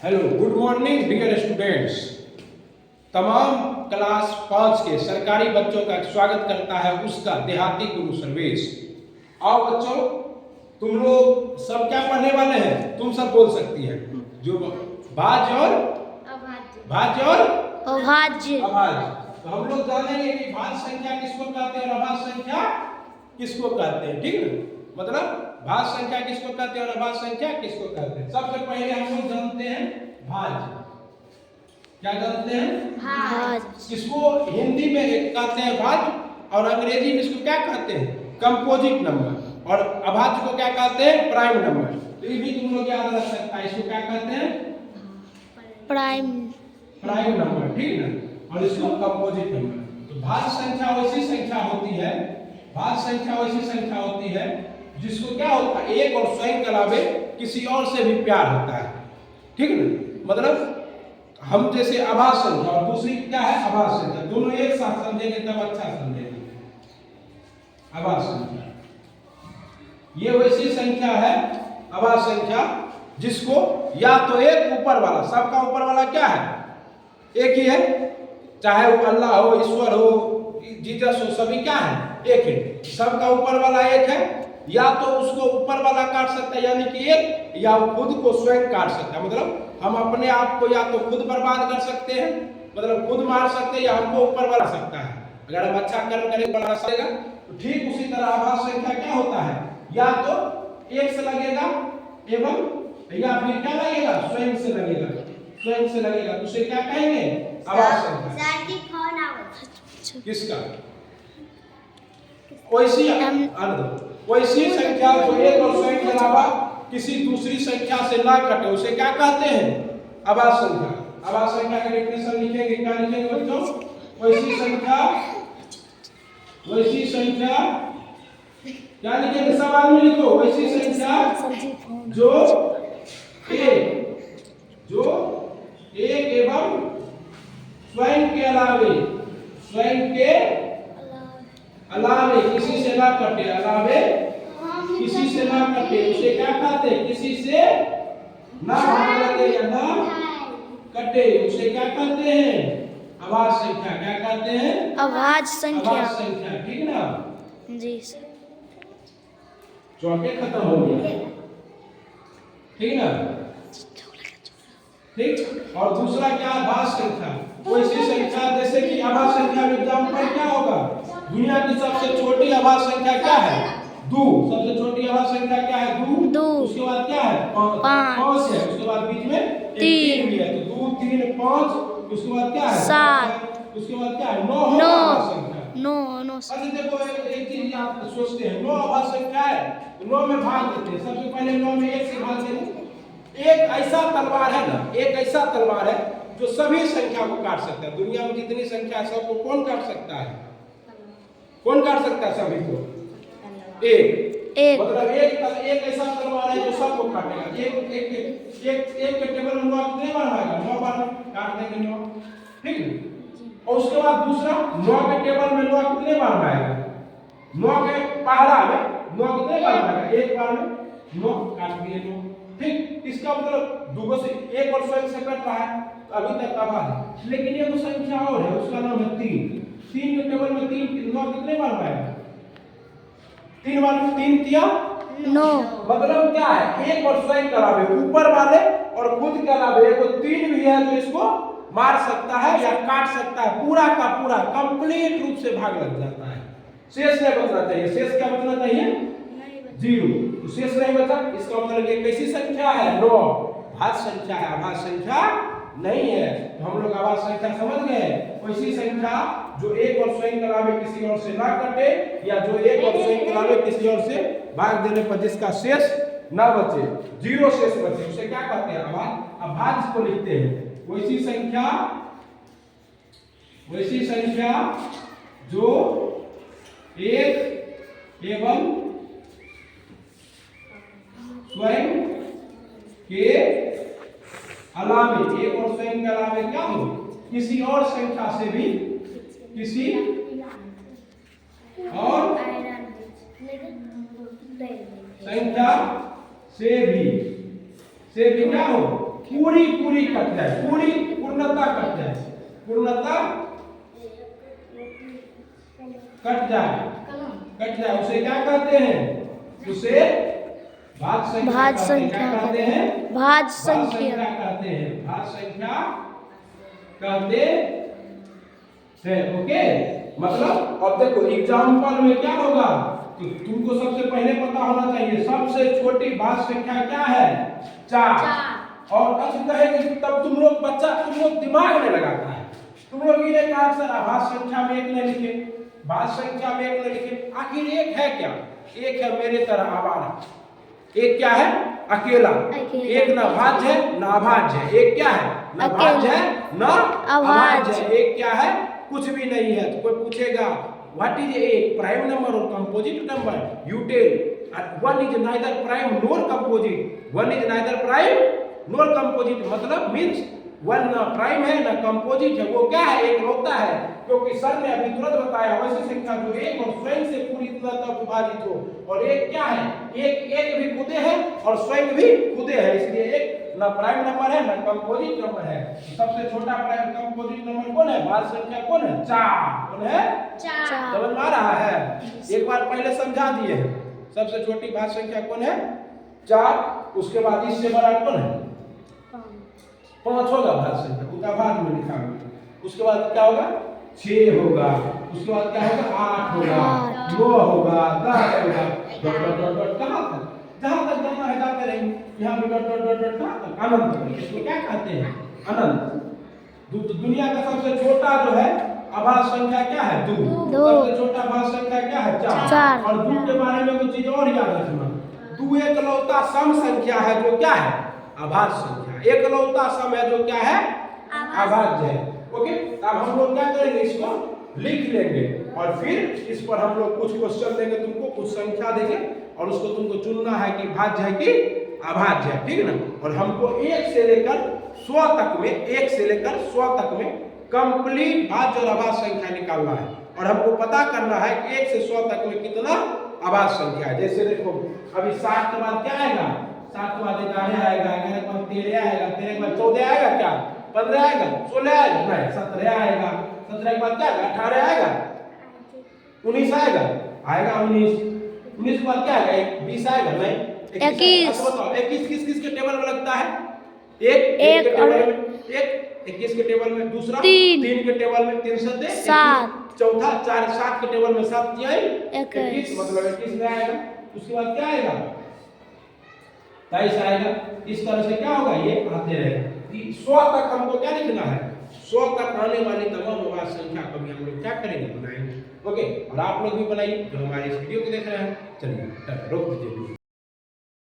Hello, good morning dear students. तमाम class 5 के सरकारी बच्चों का स्वागत करता है उसका देहाती गुरु सर्वेश। आओ बच्चों, तुम लोग सब क्या पढ़ने वाले हैं? तुम सब बोल सकती हैं जो भाज्य और भाज्य और अभाज्य। तो हम लोग जानेंगे कि भाज्य संख्या किसको कहते हैं और अभाज्य संख्या किसको कहते हैं। ठीक है, मतलब भाज्य संख्या किसको कहते हैं और अभाज्य संख्या किसको कहते हैं। सबसे पहले हम लोग जानते हैं भाज्य। क्या जानते हैं? भाज्य। इसको हिंदी में कहते हैं भाज्य और अंग्रेजी में इसको क्या कहते हैं? Composite number. और अभाज्य को क्या कहते हैं? Prime number. तो ये भी तुम लोग याद रख सकता है। इसको क्या कहते हैं? Prime number. ठीक है ना, और इसको कंपोजिट नंबर। तो भाज्य संख्या वैसी संख्या होती है, भाज्य संख्या वैसी संख्या होती है जिसको क्या होता है, एक और स्वयं के अलावे किसी और से भी प्यार होता है। ठीक है ना, मतलब हम जैसे अभाज्य संख्या और दूसरी क्या है अभाज्य संख्या, दोनों एक साथ समझेंगे तब अच्छा समझेंगे। अभाज्य संख्या ये वैसी संख्या है, अभाज्य संख्या, जिसको या तो एक ऊपर वाला, सबका ऊपर वाला क्या है? एक ही है, चाहे वो अल्लाह हो, ईश्वर हो, जीसस हो, सभी क्या है? एक है। सबका ऊपर वाला एक है, या तो उसको ऊपर वाला काट सकता है यानी कि एक, या वो खुद को स्वयं काट सकता है। मतलब हम अपने आप को या तो खुद बर्बाद कर सकते हैं, मतलब खुद मार सकते हैं, या हमको ऊपर वाला सकता है। अगर हम अच्छा कर्म करें बढ़ा सकेगा। तो ठीक उसी तरह अभाज्य संख्या क्या होता है, या तो एक से लगेगा एवं, या फिर क्या लगेगा? स्वयं से लगेगा। स्वयं से लगेगा तो उसे क्या कहेंगे? अभाज्य संख्या। किसका? वैसी संख्या जो एक और स्वयं के अलावा किसी दूसरी संख्या से ना कटे उसे क्या कहते हैं? अभाज्य संख्या। अभाज्य संख्या का डेफिनेशन लिखेंगे, क्या लिखेंगे बच्चों? वैसी संख्या क्या लिखेंगे? सब आदमी लिखो। वैसी संख्या जो एक एवं स्वयं के अलावे किसी से ना कटे, अलावे किसी से ना कटे उसे क्या कहते हैं? किसी से ना भाग लगे या ना कटे उसे क्या कहते हैं? अभाज्य संख्या। क्या कहते हैं? अभाज्य संख्या। अभाज्य संख्या। ठीक ना जी सर। चौके खत्म हो गया। ठीक ना, ठीक। और दूसरा क्या? भाज्य संख्या। वैसी संख्या जैसे कि अभाज्य संख्या में एग्जांपल क्या होगा? दुनिया की सबसे छोटी अभाज्य संख्या क्या है? 2। सबसे छोटी अभाज्य संख्या क्या है? 2। उसके बाद क्या है? 5 है। उसके बाद बीच में एक 3 भी है, तो 2 3 5। उसके बाद क्या है? 7। उसके बाद क्या है? 9 अभाज्य संख्या। 9। अच्छा देखो, एक चीज आप सोचते हैं, 9 अभाज्य संख्या है, 9 में भाग देते हैं। सबसे पहले 9 में 1 से भाग देंगे। एक ऐसा तलवार है ना, एक ऐसा तलवार है जो सभी संख्या को काट सकता है। दुनिया में जितनी संख्या है सबको कौन काट सकता है? कौन काट सकता है सभी को? एक। मतलब एक ऐसा तलवार है जो सबको काटेगा। एक के टेबल में 9 कितने बार आएगा? 9 बार काट देंगे 9। ठीक है, और उसके बाद दूसरा 9 के टेबल में 9 कितने बार आएगा? 9 के पहला में 9 कितने बार आएगा? एक बार में 9 काट दिए 9। ठीक, इसका मतलब दूगो से एक और स्वयं से कट रहा है, तो अभी तक आबाद है। लेकिन ये वो संख्या और है, उसका नाम है 3। 3 के टेबल में 3 9 कितने बार आएगा? 3 बार। 3 तिया 9। मतलब क्या है? एक और स्वयं के अलावे ऊपर वाले और खुद के अलावे एगो 3 भी है जो इसको मार सकता है या काट सकता है। पूरा का पूरा कंप्लीट रूप से भाग लग जाता है। शेष नहीं बचना चाहिए। शेष क्या बचना चाहिए? 0। तो शेष नहीं बचा, इसका मतलब ये कैसी संख्या है? 9 भाज्य संख्या है, अभाज्य संख्या नहीं है। तो हम लोग अभाज्य संख्या समझ गए। वैसी संख्या जो एक और स्वयं के अलावे किसी और से ना कटे, या जो एक और स्वयं के अलावे किसी और से भाग देने पर जिसका शेष ना बचे, 0 शेष बचे, उसे क्या कहते हैं? अभाज्य को लिखते हैं। वैसी संख्या जो एक एवं स्वयं के अलावे, एक और स्वयं के अलावे क्या हो? किसी और संख्या से भी, किसी और संख्या से भी क्या हो? पूरी पूरी कट जाए, पूरी पूर्णता कट जाए, पूर्णता कट जाए उसे क्या कहते हैं? उसे भाज्य संख्या कहते हैं। भाज्य संख्या कहते हैं, भाज्य संख्या कहते हैं। ओके, मतलब अब देखो एग्जाम्पल में क्या होगा तो तुमको सबसे पहले पता होना चाहिए सबसे छोटी भाज्य संख्या क्या है? 4। और अब कहेंगे तब तुम लोग दिमाग में लगाता है, तुम लोग ये कहा सर भाज्य संख्या में 1 नहीं लिखे, भाज्य संख्या में 1 नहीं लिखे, आखिर 1 है क्या? 1 है मेरे तरह आवारा, 1 क्या है? अकेला। 1 ना भाज्य है ना अभाज्य है, 1 क्या है? ना भाज्य है ना अभाज्य है, 1 क्या है? कुछ भी नहीं है। तो कोई पूछेगा what is a prime number और composite number, you tell one is neither prime nor composite, one is neither prime nor composite, मतलब मींस 1 ना प्राइम है ना कंपोजिट है, वो क्या है? एक होता है। क्योंकि सर ने अभी तुरंत बताया वैसी संख्या जो 1 और स्वयं से पूरी तरह तक विभाजित हो, और 1 क्या है? 1 भी खुदे है और स्वयं भी खुदे है, इसलिए 1 ना प्राइम नंबर है ना कंपोजिट नंबर है। सबसे छोटा प्राइम कंपोजिट नंबर कौन है? भाज्य संख्या कौन है? 4। कौन है? 4। समझ में आ रहा है? एक बार पहले समझा दिए हैं, सबसे छोटी भाज्य संख्या कौन है? 4। उसके बाद इससे बड़ा कौन है? 5 होगा भाज्य संख्या, उसका भाग में लिखा होगा। उसके बाद क्या होगा? 6 होगा। उसके बाद क्या होगा? 8 होगा, 9 होगा, 10 होगा, डॉट कहां तक? जहां तक जाना है जाते रहेंगे, यहाँ पे डॉट कहां तक? अनंत तक। इसको क्या कहते हैं? अनंत। दुनिया का सबसे छोटा जो है अभाज्य संख्या क्या है? 2। सबसे छोटा भाज्य संख्या क्या है? 4। और 2 के बारे में कुछ चीज और याद रखना, 2 एकलौता सम संख्या है जो क्या है? अभाज्य संख्या। एकलौता सम है जो क्या है? अभाज्य है। ओके, अब हम लोग क्या करेंगे? इसको लिख लेंगे और फिर इस पर हम लोग कुछ क्वेश्चन देंगे तुमको, कुछ संख्या देंगे और उसको तुमको चुनना है कि भाज्य है कि अभाज्य है, ठीक है ना? और हमको 1 से लेकर 100 तक में, 1 से लेकर 100 तक में कंप्लीट भाज्य और अभाज्य संख्या निकालना है। और हमको पता करना है कि 1 से 100 तक में कितना अभाज्य संख्या है। जैसे देखो अभी 60 के बाद क्या आएगा? 60 के बाद 11 आएगा, 11 के बाद 13 आएगा, 13 के बाद 14 आएगा, क्या 15 आएगा, 16 आएगा, नहीं 17 आएगा, 17 के बाद क्या आएगा? 18 आएगा, 19 आएगा, 19 के बाद क्या आएगा? 20 आएगा, नहीं 21। बताओ 21 किस के टेबल में लगता है? एक के टेबल में, 21 के टेबल में, दूसरा 3 के टेबल में, 3 से 7, चौथा 4, 7 के टेबल में 7 21, मतलब 21 में आएगा। उसके बाद क्या आएगा? 23 आएगा। इस तरह से क्या होगा? ये आते रहेगा। 100 तक हमको क्या लिखना है? 100 तक आने वाली तमाम अभाज्य संख्या को भी हम लोग क्या करेंगे? बनाएंगे। ओके, और आप लोग भी बनाइए जो हमारे इस वीडियो को देख रहे हैं। चलिए रोक दीजिए।